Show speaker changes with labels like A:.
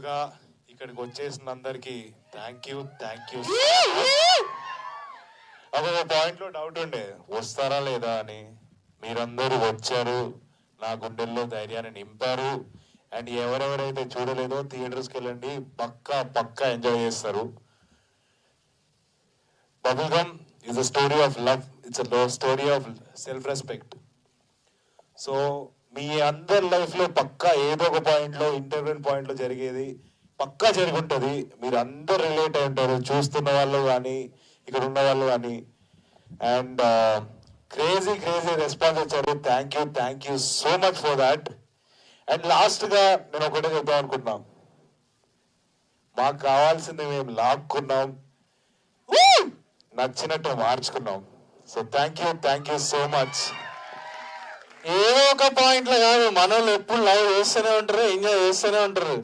A: ముందుగా ఇక్కడికి వచ్చేసిన అందరికి థ్యాంక్ యూ. ఒక పాయింట్ లో డౌట్ ఉండే వస్తారా లేదా అని. మీరందరూ వచ్చారు, నా గుండెల్లో ధైర్యాన్ని నింపారు. అండ్ ఎవరెవరైతే చూడలేదో థియేటర్స్కి వెళ్ళండి, పక్కా ఎంజాయ్ చేస్తారు. Bubble gum is a story of love, it's a story of self respect. So మీ అందరి లైఫ్ లో పక్కా ఏదో ఒక పాయింట్ లో ఇంటర్వ్యూన్ పాయింట్ లో జరిగేది పక్కా జరిగి ఉంటుంది. మీరు అందరు రిలేట్ అయి ఉంటారు, చూస్తున్న వాళ్ళు కానీ ఇక్కడ ఉన్న వాళ్ళు కానీ. అండ్ క్రేజీ రెస్పాన్స్ వచ్చారు. Thank you so much for that. And last గా నేను ఒకటే చెప్దాం అనుకుంటున్నాం, మాకు కావాల్సింది మేము లాక్కున్నాం, నచ్చినట్టు మార్చుకున్నాం. So thank you so much.
B: ఏదో ఒక పాయింట్లో కాదు, మనోళ్ళు ఎప్పుడు లవ్ చేస్తూనే ఉంటారు, ఎంజాయ్ చేస్తూనే ఉంటారు.